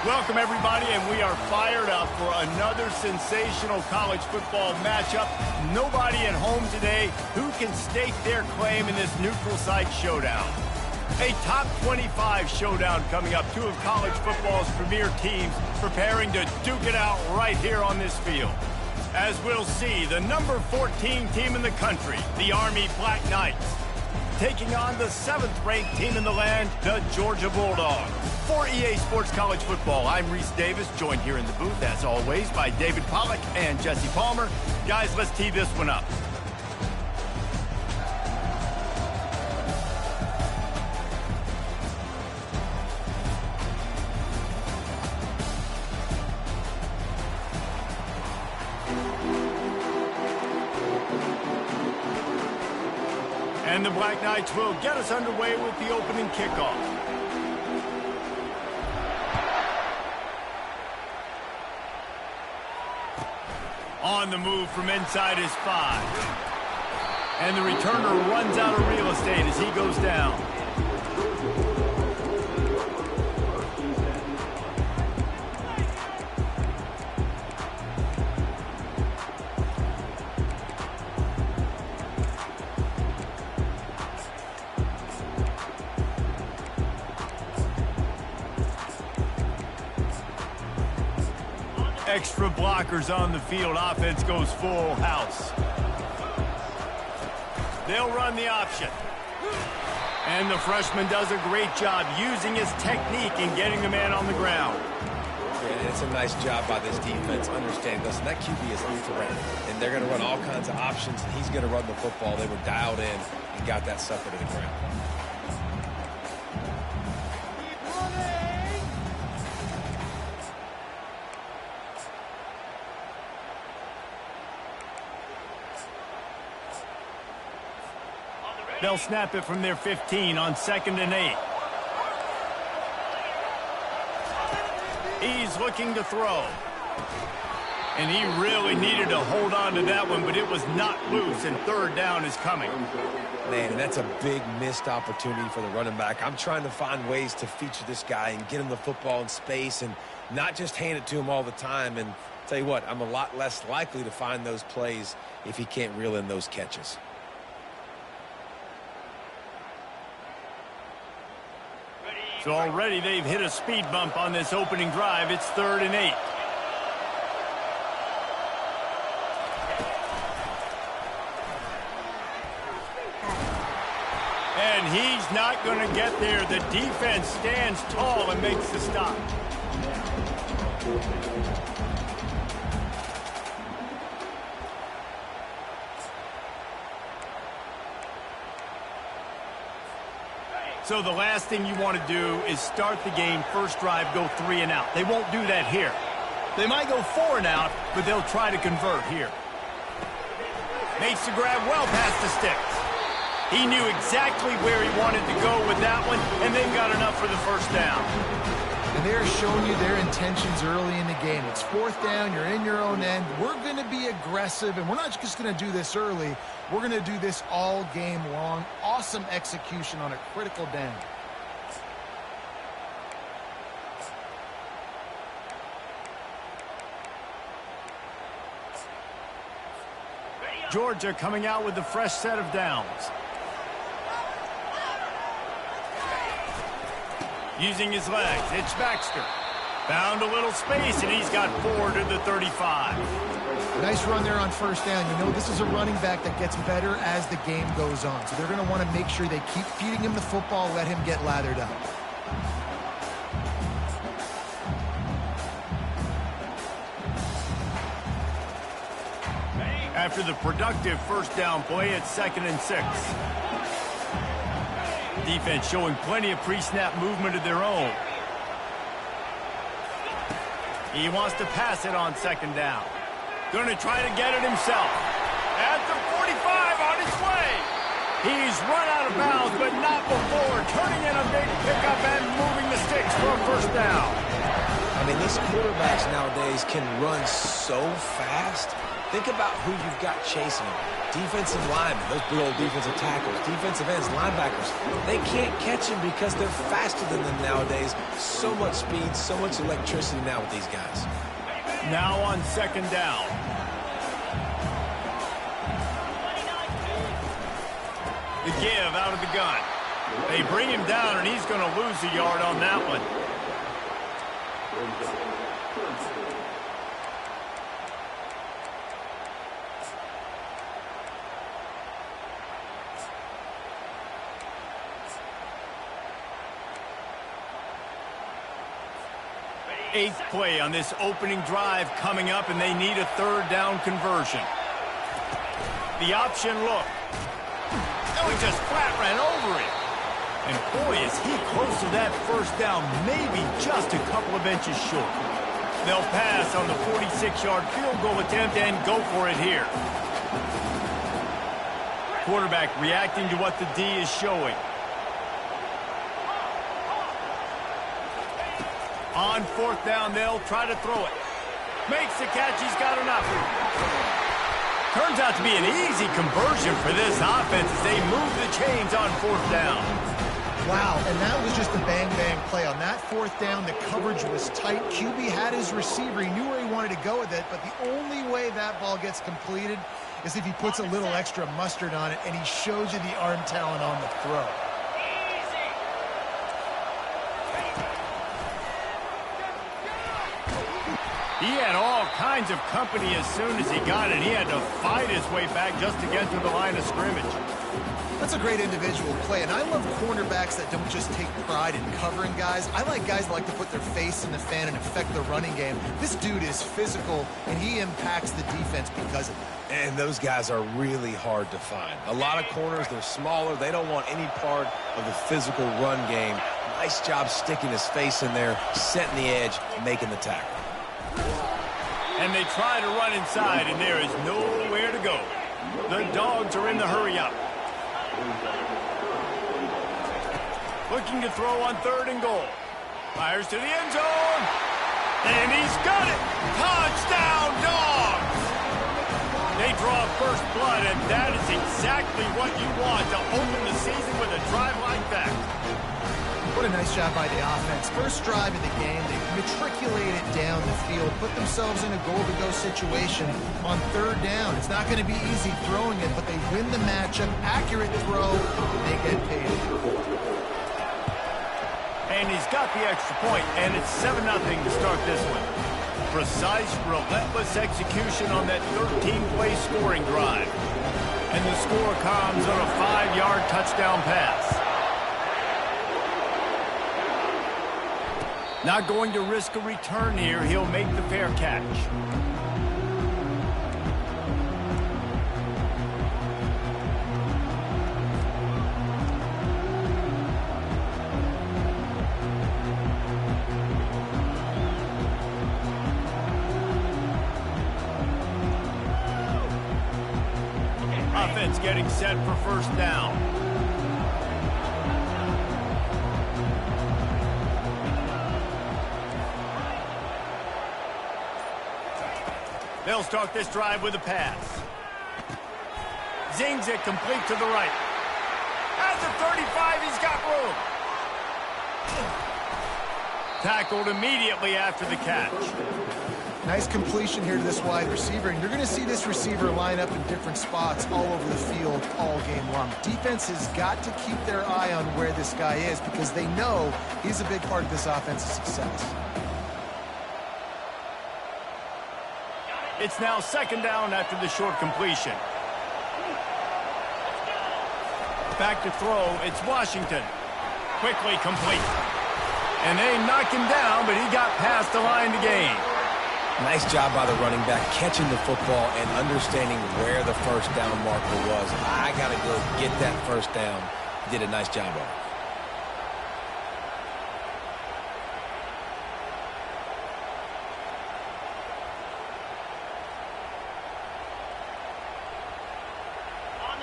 Welcome, everybody, and we are fired up for another sensational college football matchup. Nobody at home today who can stake their claim in this neutral site showdown. A top 25 showdown coming up. Two of college football's premier teams preparing to duke it out right here on this field. As we'll see, the number 14 team in the country, the Army Black Knights, taking on the 7th-ranked team in the land, the Georgia Bulldogs. For EA Sports College Football, I'm Reese Davis, joined here in the booth, as always, by David Pollack and Jesse Palmer. Guys, let's tee this one up. And the Black Knights will get us underway with the opening kickoff. On the move from inside his 5. And the returner runs out of real estate as he goes down. Extra blockers on the field. Offense goes full house. They'll run the option. And the freshman does a great job using his technique and getting the man on the ground. Yeah, it's a nice job by this defense. Understand, listen, that QB is a threat. And they're going to run all kinds of options, and he's going to run the football. They were dialed in and got that sucker to the ground. They'll snap it from their 15 on 2nd and 8. He's looking to throw. And he really needed to hold on to that one, but it was not loose, and 3rd down is coming. Man, and that's a big missed opportunity for the running back. I'm trying to find ways to feature this guy and get him the football in space and not just hand it to him all the time. And tell you what, I'm a lot less likely to find those plays if he can't reel in those catches. So already they've hit a speed bump on this opening drive. It's 3rd and 8. And he's not going to get there. The defense stands tall and makes the stop. So the last thing you want to do is start the game, first drive, go 3 and out. They won't do that here. They might go 4 and out, but they'll try to convert here. Makes the grab well past the sticks. He knew exactly where he wanted to go with that one, and they've got enough for the first down. And they're showing you their intentions early in the game. It's 4th down, you're in your own end. We're going to be aggressive, and we're not just going to do this early. We're going to do this all game long. Awesome execution on a critical down. Georgia coming out with a fresh set of downs. Using his legs, it's Baxter. Found a little space, and he's got 4 to the 35. Nice run there on 1st down. You know, this is a running back that gets better as the game goes on. So they're going to want to make sure they keep feeding him the football, let him get lathered up. After the productive first down play, it's 2nd and 6. Defense showing plenty of pre-snap movement of their own. He wants to pass it on 2nd down. Going to try to get it himself. At the 45 on his way. He's run out of bounds, but not before turning in a big pickup and moving the sticks for a first down. I mean, these quarterbacks nowadays can run so fast. Think about who you've got chasing him. Defensive linemen, those big old defensive tackles, defensive ends, linebackers, they can't catch him because they're faster than them nowadays. So much speed, so much electricity now with these guys. Now on second down. The give out of the gun. They bring him down, and he's going to lose a yard on that one. Eighth play on this opening drive coming up, and they need a third down conversion. The option look. Oh, he just flat ran over it. And boy, is he close to that first down, maybe just a couple of inches short. They'll pass on the 46-yard field goal attempt and go for it here. Quarterback reacting to what the D is showing. On fourth down, they'll try to throw it. Makes the catch. He's got enough. Turns out to be an easy conversion for this offense as they move the chains on fourth down. Wow, and that was just a bang-bang play. On that fourth down, the coverage was tight. QB had his receiver. He knew where he wanted to go with it, but the only way that ball gets completed is if he puts a little extra mustard on it, and he shows you the arm talent on the throw. He had all kinds of company as soon as he got it. He had to fight his way back just to get to the line of scrimmage. That's a great individual play, and I love cornerbacks that don't just take pride in covering guys. I like guys that like to put their face in the fan and affect the running game. This dude is physical, and he impacts the defense because of it. And those guys are really hard to find. A lot of corners, they're smaller. They don't want any part of the physical run game. Nice job sticking his face in there, setting the edge, making the tackle. And they try to run inside, and there is nowhere to go. The Dogs are in the hurry-up. Looking to throw on third and goal. Fires to the end zone. And he's got it. Touchdown, Dogs! They draw first blood, and that is exactly what you want to open the season with a drive like that. What a nice job by the offense. First drive of the game, they matriculated down the field, put themselves in a goal-to-go situation on third down. It's not going to be easy throwing it, but they win the matchup. Accurate throw, they get paid. And he's got the extra point, and it's 7-0 to start this one. Precise, relentless execution on that 13-play scoring drive. And the score comes on a 5-yard touchdown pass. Not going to risk a return here. He'll make the fair catch. Offense getting set for first down. They'll start this drive with a pass. Zings it complete to the right. At the 35, he's got room. Tackled immediately after the catch. Nice completion here to this wide receiver, and you're going to see this receiver line up in different spots all over the field all game long. Defense has got to keep their eye on where this guy is because they know he's a big part of this offense's success. It's now second down after the short completion. Back to throw, it's Washington. Quickly complete. And they knock him down, but he got past the line to gain. Nice job by the running back catching the football and understanding where the first down marker was. I got to go get that first down. Did a nice job of it.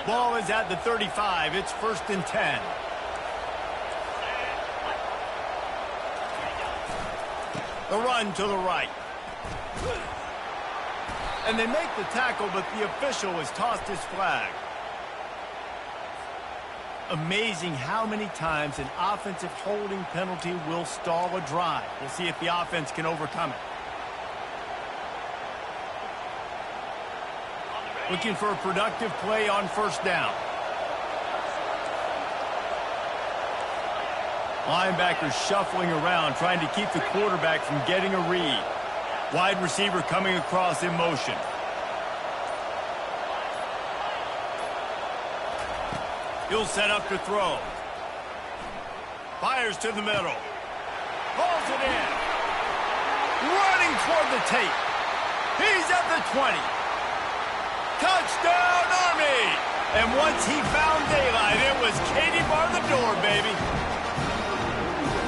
Ball is at the 35. It's first and 10. The run to the right. And they make the tackle, but the official has tossed his flag. Amazing how many times an offensive holding penalty will stall a drive. We'll see if the offense can overcome it. Looking for a productive play on first down. Linebackers shuffling around, trying to keep the quarterback from getting a read. Wide receiver coming across in motion. He'll set up to throw. Fires to the middle. Pulls it in. Running toward the tape. He's at the 20. Touchdown, Army! And once he found daylight, it was Katie bar the door, baby.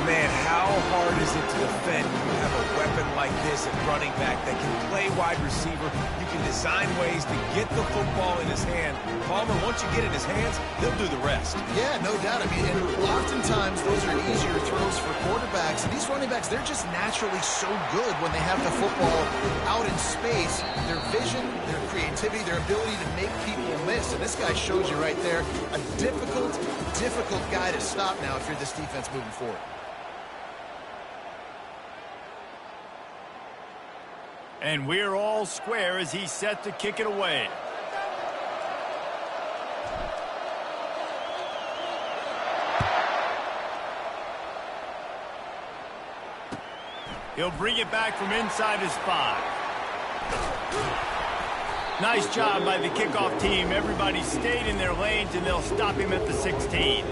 Man, how hard is it to defend when you have a weapon like this at running back that can play wide receiver? You can design ways to get the football in his hand. Palmer, once you get it in his hands, he'll do the rest. Yeah, no doubt. I mean, and oftentimes those are easier throws for quarterbacks. And these running backs, they're just naturally so good when they have the football out in space. Their vision, their creativity, their ability to make people miss. And this guy shows you right there, a difficult guy to stop now if you're this defense moving forward. And we're all square as he's set to kick it away. He'll bring it back from inside his 5. Nice job by the kickoff team. Everybody stayed in their lanes, and they'll stop him at the 16.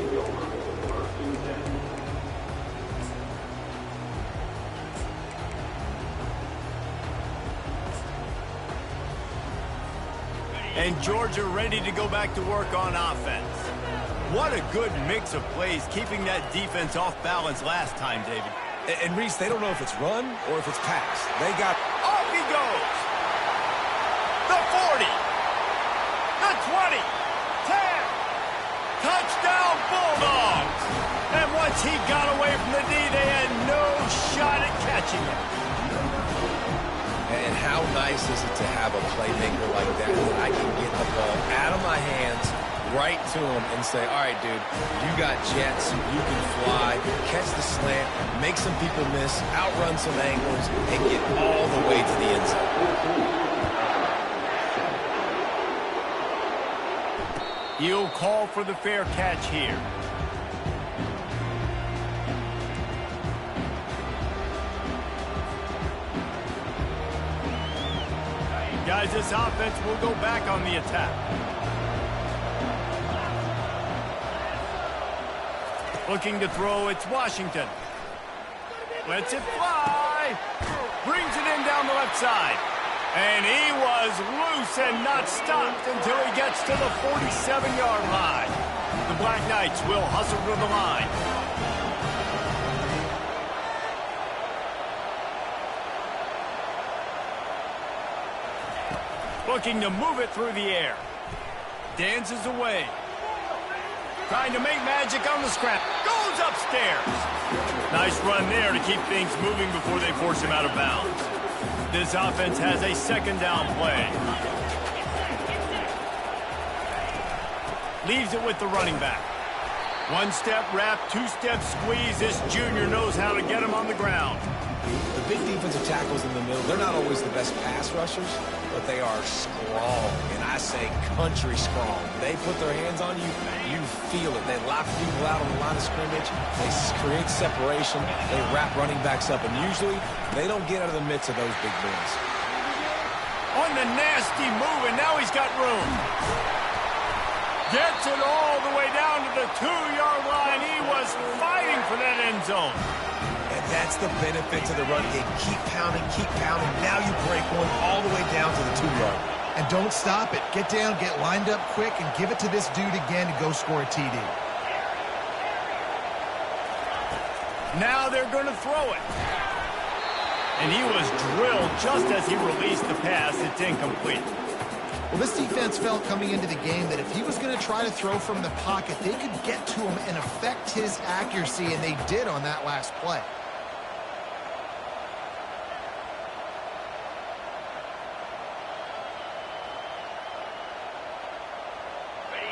And Georgia ready to go back to work on offense. What a good mix of plays, keeping that defense off balance last time, David. And Reese, they don't know if it's run or if it's pass. They got... Off he goes! The 40! The 20! 10! Touchdown Bulldogs! And once he got away from the D, they had no shot at catching him. And how nice is it to have a playmaker like that I can get the ball out of my hands, right to him, and say, all right, dude, you got jets, you can fly, catch the slant, make some people miss, outrun some angles, and get all the way to the end zone. He'll call for the fair catch here. Guys, this offense will go back on the attack. Looking to throw, it's Washington. Lets it fly. Brings it in down the left side. And he was loose and not stopped until he gets to the 47-yard line. The Black Knights will hustle to the line. Looking to move it through the air. Dances away. Trying to make magic on the scrap. Goes upstairs. Nice run there to keep things moving before they force him out of bounds. This offense has a second down play. Leaves it with the running back. One-step wrap, two-step squeeze. This junior knows how to get him on the ground. The big defensive tackles in the middle, they're not always the best pass rushers, but they are strong, and I say country strong. They put their hands on you, you feel it. They lock people out on the line of scrimmage. They create separation. They wrap running backs up, and usually they don't get out of the midst of those big boys. On the nasty move, and now he's got room. Gets it all the way down to the 2-yard line. He was fighting for that end zone. And that's the benefit to the run game. Keep pounding, keep pounding. Now you break one all the way down to the 2-yard. And don't stop it. Get down, get lined up quick, and give it to this dude again to go score a TD. Now they're going to throw it. And he was drilled just as he released the pass. It's incomplete. Well, this defense felt coming into the game that if he was going to try to throw from the pocket, they could get to him and affect his accuracy, and they did on that last play.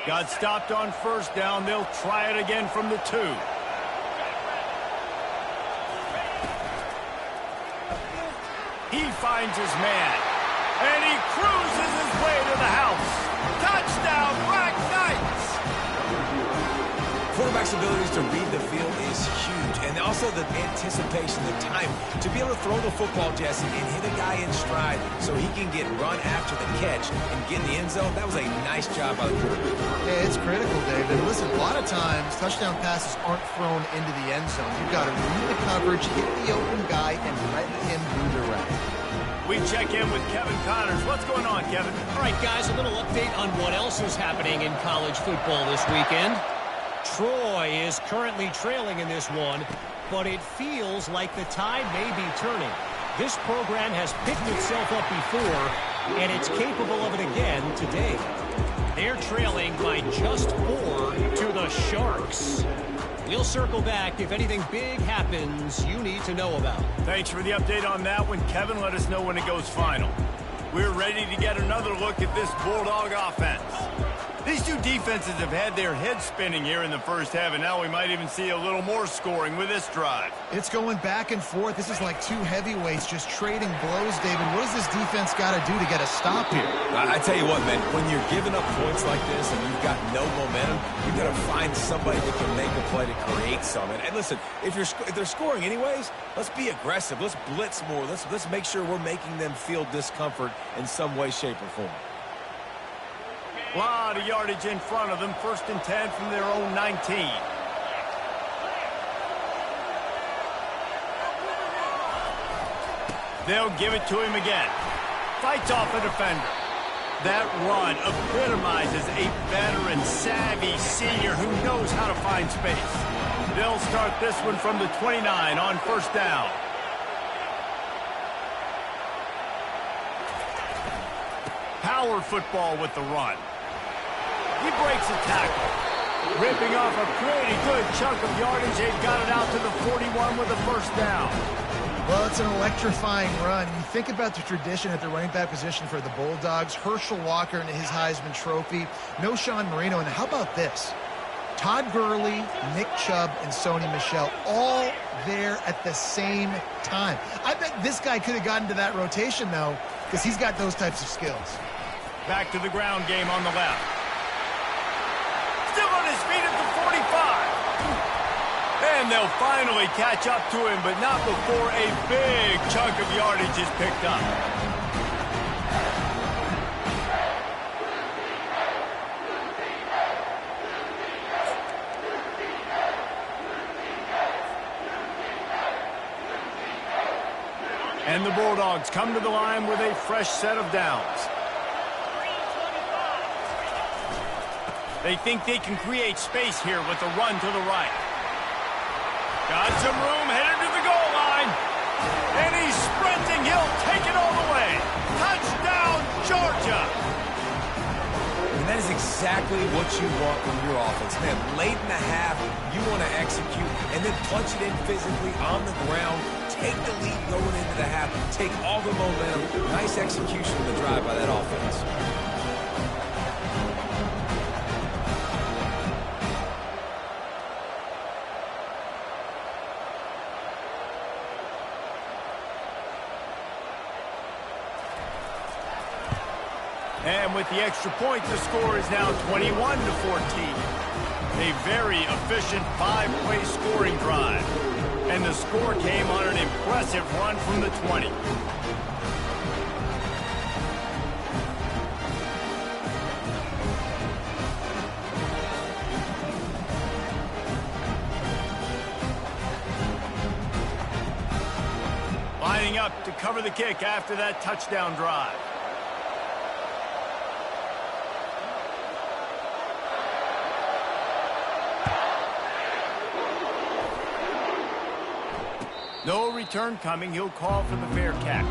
Got stopped on first down. They'll try it again from the 2. He finds his man. And he cruises his way to the house. Touchdown, Black Knights! Quarterback's abilities to read the field is huge. And also the anticipation, the time to be able to throw the football, Jesse, and hit a guy in stride so he can get run after the catch and get in the end zone. That was a nice job by the quarterback. Yeah, it's critical, David. Listen, a lot of times touchdown passes aren't thrown into the end zone. You've got to read the coverage, hit the open guy, and let him redirect. We check in with Kevin Connors. What's going on, Kevin? All right, guys, a little update on what else is happening in college football this weekend. Troy is currently trailing in this one, but it feels like the tide may be turning. This program has picked itself up before, and it's capable of it again today. They're trailing by just 4 to the Sharks. We'll circle back if anything big happens you need to know about. Thanks for the update on that one, Kevin. Let us know when it goes final. We're ready to get another look at this Bulldog offense. These two defenses have had their heads spinning here in the first half, and now we might even see a little more scoring with this drive. It's going back and forth. This is like two heavyweights just trading blows, David. What does this defense got to do to get a stop here? I tell you what, man, when you're giving up points like this and you've got no momentum, you've got to find somebody that can make a play to create something. And listen, if they're scoring anyways, let's be aggressive. Let's blitz more. Let's make sure we're making them feel discomfort in some way, shape, or form. A lot of yardage in front of them. 1st and 10 from their own 19. They'll give it to him again. Fights off a defender. That run epitomizes a veteran, savvy senior who knows how to find space. They'll start this one from the 29 on 1st down. Power football with the run. He breaks a tackle, ripping off a pretty good chunk of yardage. They've got it out to the 41 with a 1st down. Well, it's an electrifying run. You think about the tradition at the running back position for the Bulldogs. Herschel Walker and his Heisman Trophy. No Sean Marino. And how about this? Todd Gurley, Nick Chubb, and Sony Michel all there at the same time. I bet this guy could have gotten to that rotation, though, because he's got those types of skills. Back to the ground game on the left. Still on his feet at the 45. And they'll finally catch up to him, but not before a big chunk of yardage is picked up. And the Bulldogs come to the line with a fresh set of downs. They think they can create space here with a run to the right. Got some room, headed to the goal line. And he's sprinting. He'll take it all the way. Touchdown, Georgia. And that is exactly what you want from your offense. Man, late in the half, you want to execute and then punch it in physically on the ground. Take the lead going into the half. Take all the momentum. Nice execution of the drive by that offense. And with the extra point, the score is now 21-14. A very efficient 5-play scoring drive. And the score came on an impressive run from the 20. Lining up to cover the kick after that touchdown drive. No return coming. He'll call for the fair catch.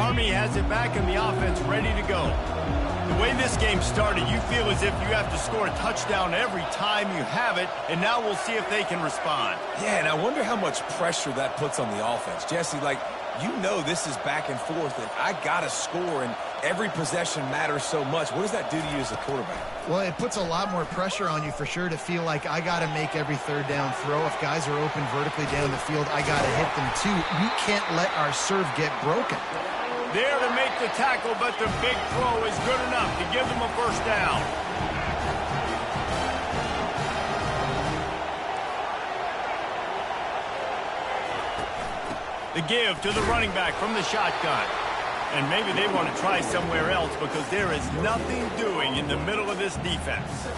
Army has it back and the offense ready to go. The way this game started, you feel as if you have to score a touchdown every time you have it, and now we'll see if they can respond. Yeah, and I wonder how much pressure that puts on the offense. Jesse, like, you know this is back and forth, and I got to score, and every possession matters so much. What does that do to you as a quarterback? Well, it puts a lot more pressure on you for sure to feel like I got to make every third down throw. If guys are open vertically down the field, I got to hit them too. We can't let our serve get broken. There to make the tackle, but the big throw is good enough to give them a first down. The give to the running back from the shotgun. And maybe they want to try somewhere else because there is nothing doing in the middle of this defense.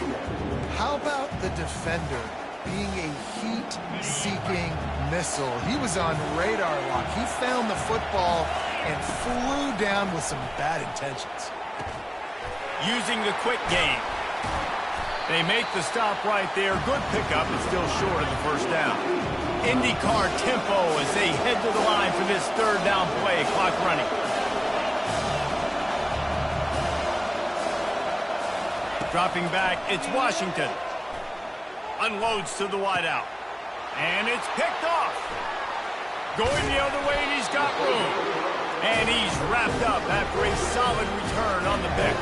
How about the defender being a heat-seeking missile? He was on radar lock. He found the football and flew down with some bad intentions. Using the quick game. They make the stop right there. Good pickup, but still short of the first down. IndyCar tempo as they head to the line for this third down play. Clock running. Dropping back, it's Washington. Unloads to the wideout. And it's picked off. Going the other way, and he's got room. And he's wrapped up after a solid return on the pick.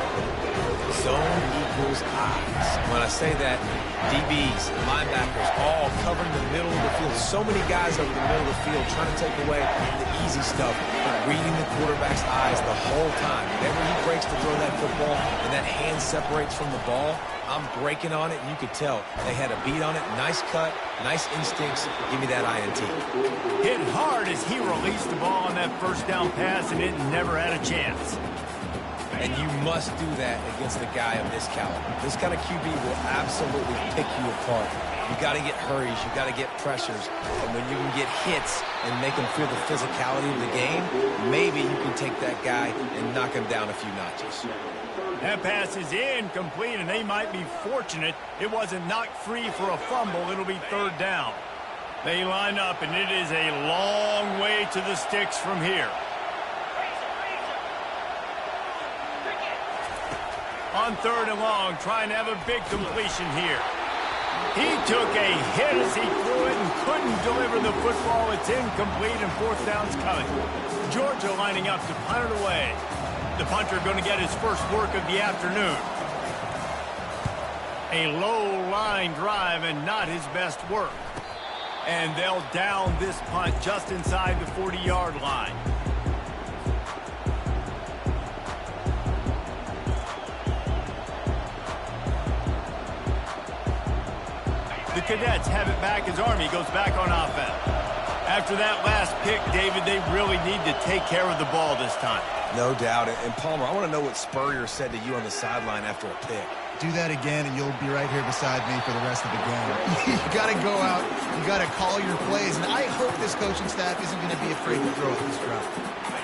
Zone equals eyes. When I say that, DBs, linebackers, all covering the middle of the field. So many guys over the middle of the field trying to take away the easy stuff, but reading the quarterback's eyes the whole time. Whenever he breaks to throw that football and that hand separates from the ball, I'm breaking on it, and you could tell they had a beat on it. Nice cut, nice instincts. Give me that INT. Hit hard as he released the ball on that first down pass, and it never had a chance. And you must do that against a guy of this caliber. This kind of QB will absolutely pick you apart. You got to get hurries. You got to get pressures. And when you can get hits and make him feel the physicality of the game, maybe you can take that guy and knock him down a few notches. That pass is incomplete, and they might be fortunate it wasn't knocked free for a fumble. It'll be third down. They line up, and it is a long way to the sticks from here. On third and long, trying to have a big completion here. He took a hit as he threw it and couldn't deliver the football. It's incomplete, and fourth down's coming. Georgia lining up to punt it away. The punter going to get his first work of the afternoon. A low line drive and not his best work. And they'll down this punt just inside the 40-yard line. The Cadets have it back as Army goes back on offense. After that last pick, David, they really need to take care of the ball this time. No doubt. And Palmer, I want to know what Spurrier said to you on the sideline after a pick. Do that again, and you'll be right here beside me for the rest of the game. You got to go out. You got to call your plays. And I hope this coaching staff isn't going to be afraid to throw at this drop.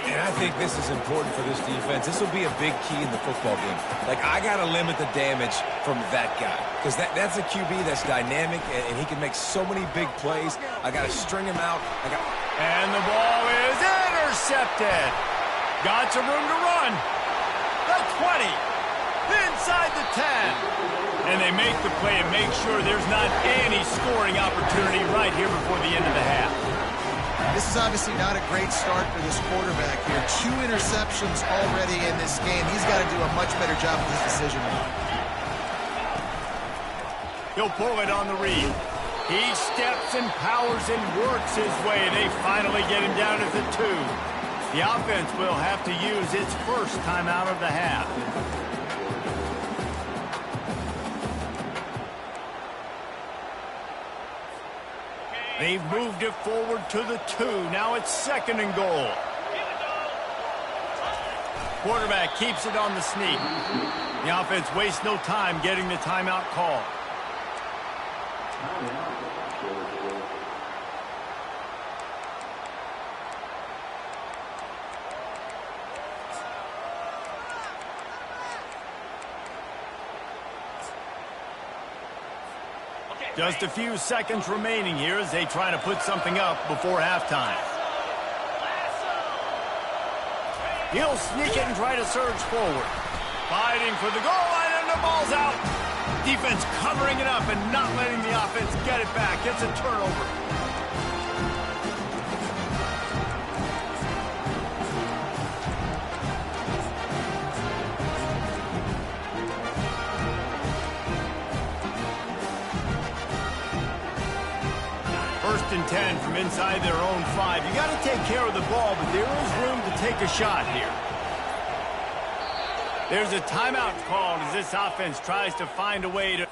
And I think this is important for this defense. This will be a big key in the football game. Like, I got to limit the damage from that guy. Because that's a QB that's dynamic, and he can make so many big plays. I got to string him out. And the ball is intercepted. Got some room to run. The 20. Inside the 10. And they make the play and make sure there's not any scoring opportunity right here before the end of the half. This is obviously not a great start for this quarterback here. 2 interceptions already in this game. He's got to do a much better job with his decision making. He'll pull it on the read. He steps and powers and works his way. They finally get him down at the 2. The offense will have to use its first timeout of the half. They've moved it forward to the 2. Now it's second and goal. Quarterback keeps it on the sneak. The offense wastes no time getting the timeout call. Just a few seconds remaining here as they try to put something up before halftime. He'll sneak it and try to surge forward. Fighting for the goal line, and the ball's out. Defense covering it up and not letting the offense get it back. It's a turnover. First and 10 from inside their own 5. You got to take care of the ball, but there is room to take a shot here. There's a timeout called as this offense tries to find a way to...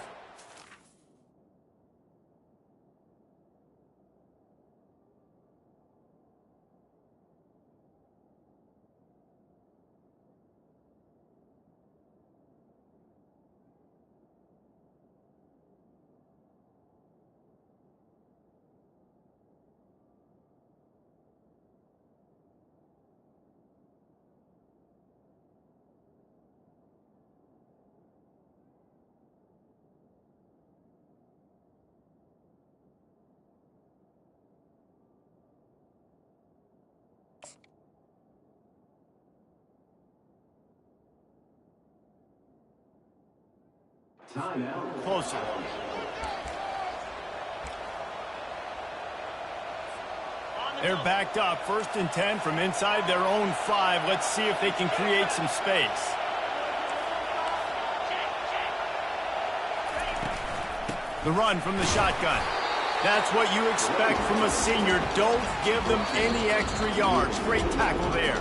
Timeout. Closer. They're backed up. First and 10 from inside their own 5. Let's see if they can create some space. The run from the shotgun. That's what you expect from a senior. Don't give them any extra yards. Great tackle there.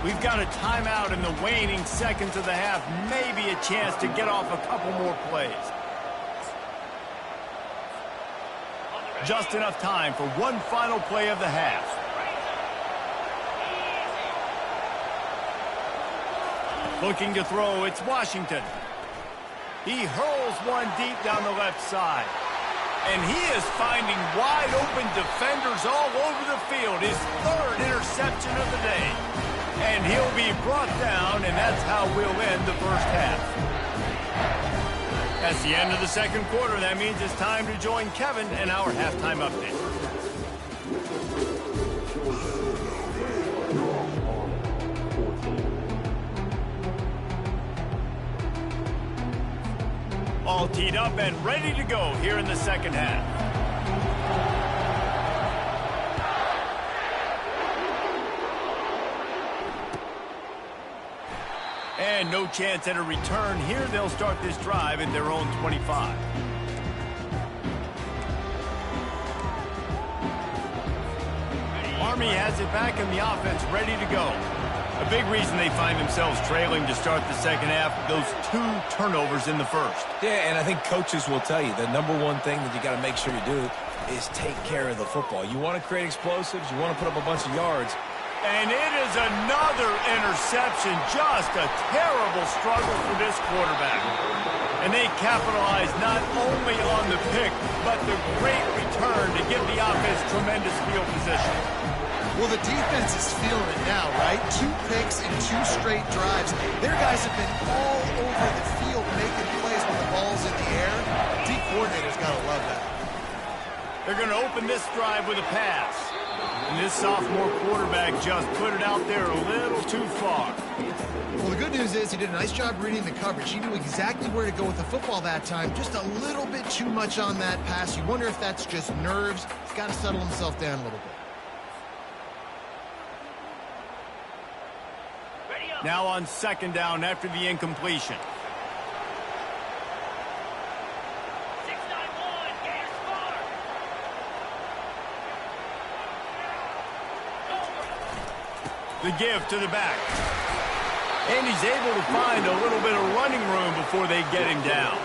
We've got a timeout in the waning seconds of the half. Maybe a chance to get off a couple more plays. Just enough time for one final play of the half. Looking to throw, it's Washington. He hurls one deep down the left side. And he is finding wide open defenders all over the field. His third interception of the day. And he'll be brought down, and that's how we'll end the first half. That's the end of the second quarter. That means it's time to join Kevin in our halftime update. All teed up and ready to go here in the second half. And no chance at a return here. They'll start this drive at their own 25. Army has it back in the offense, ready to go. A big reason they find themselves trailing to start the second half, those 2 turnovers in the first. Yeah, and I think coaches will tell you the number one thing that you got to make sure you do is take care of the football. You want to create explosives, you want to put up a bunch of yards. And it is another interception. Just a terrible struggle for this quarterback. And they capitalize not only on the pick, but the great return to give the offense tremendous field position. Well, the defense is feeling it now, right? 2 picks and 2 straight drives. Their guys have been all over the field making plays when the ball's in the air. D coordinator's got to love that. They're going to open this drive with a pass. And this sophomore quarterback just put it out there a little too far. Well, the good news is he did a nice job reading the coverage. He knew exactly where to go with the football that time. Just a little bit too much on that pass. You wonder if that's just nerves. He's got to settle himself down a little bit. Now on second down after the incompletion. The give to the back. And he's able to find a little bit of running room before they get him down.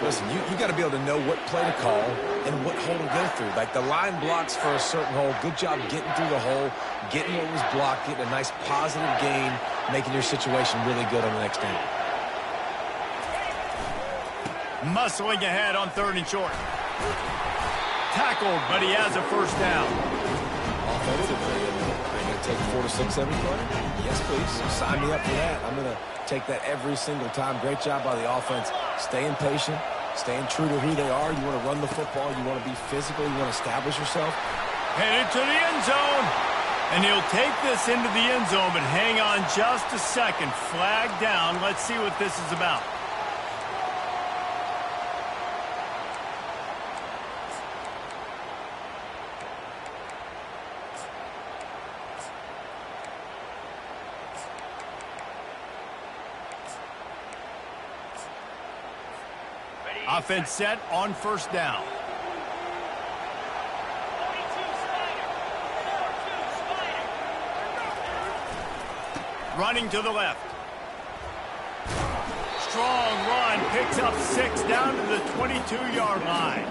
Listen, you got to be able to know what play to call and what hole to go through. Like the line blocks for a certain hole. Good job getting through the hole, getting what was blocked, getting a nice positive gain, making your situation really good on the next down. Muscling ahead on 3rd and short. Tackled, but he has a first down. Offensively, take 4 to 6 every play? Yes, please. Sign me up for that. I'm going to take that every single time. Great job by the offense. Staying patient, staying true to who they are. You want to run the football. You want to be physical. You want to establish yourself. Headed to the end zone. And he'll take this into the end zone, but hang on just a second. Flag down. Let's see what this is about. Offense set on first down. Running to the left. Strong run. Picks up 6 down to the 22-yard line.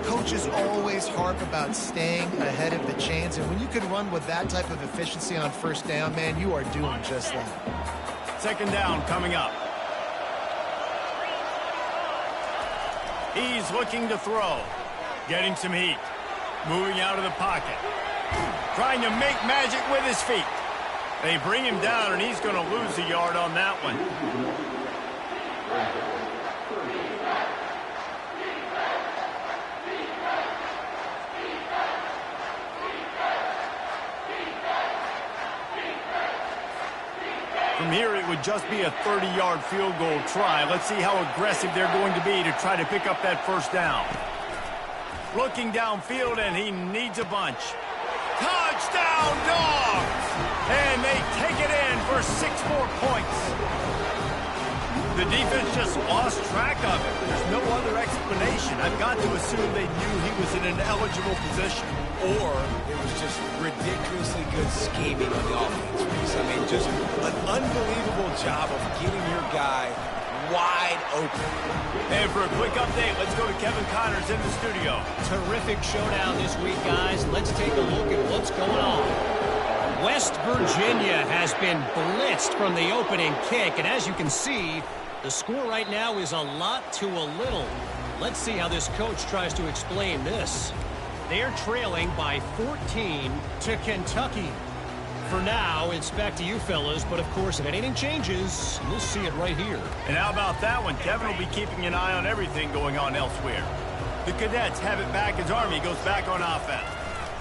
Coaches always harp about staying ahead of the chains, and when you can run with that type of efficiency on first down, man, you are doing just that. Second down coming up. He's looking to throw. Getting some heat. Moving out of the pocket. Trying to make magic with his feet. They bring him down, and he's going to lose a yard on that one. From here, it would just be a 30-yard field goal try. Let's see how aggressive they're going to be to try to pick up that first down. Looking downfield, and he needs a bunch. Touchdown, Dogs! And they take it in for 6 more points. The defense just lost track of it. There's no other explanation. I've got to assume they knew he was in an eligible position. Or it was just ridiculously good scheming on the offense, Reese. I mean, just an unbelievable job of getting your guy wide open. And for a quick update, let's go to Kevin Connors in the studio. Terrific showdown this week, guys. Let's take a look at what's going on. West Virginia has been blitzed from the opening kick, and as you can see, the score right now is a lot to a little. Let's see how this coach tries to explain this. They're trailing by 14 to Kentucky. For now, it's back to you fellas, but of course, if anything changes, you'll see it right here. And how about that one? Kevin will be keeping an eye on everything going on elsewhere. The Cadets have it back as Army goes back on offense.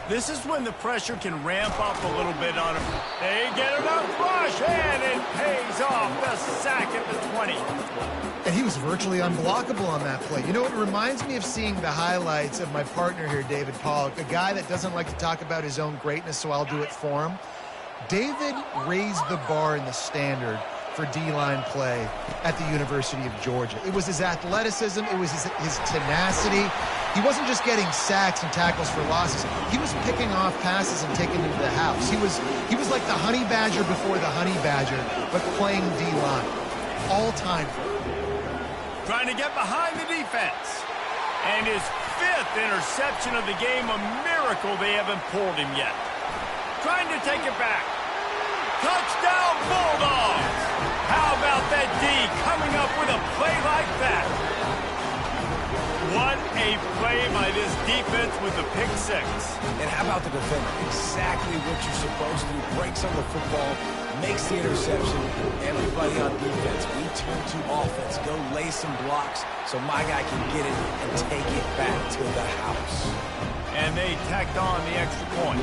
This is when the pressure can ramp up a little bit on him. They get enough rush, and it pays off. The sack at the 20. And he was virtually unblockable on that play. You know, it reminds me of seeing the highlights of my partner here, David Pollock, a guy that doesn't like to talk about his own greatness, so I'll do it for him. David raised the bar in the standard for D-line play at the University of Georgia. It was his athleticism. It was his tenacity. He wasn't just getting sacks and tackles for losses. He was picking off passes and taking them to the house. He was like the Honey Badger before the Honey Badger, but playing D-line. All time. Trying to get behind the defense. And his 5th interception of the game, a miracle they haven't pulled him yet. Trying to take it back. Touchdown, Bulldogs! How about that D coming up with a play like that? What a play by this defense with the pick 6. And how about the defender? Exactly what you're supposed to do. Breaks on the football, makes the interception. Everybody on defense, we turn to offense. Go lay some blocks so my guy can get it and take it back to the house. And they tacked on the extra point.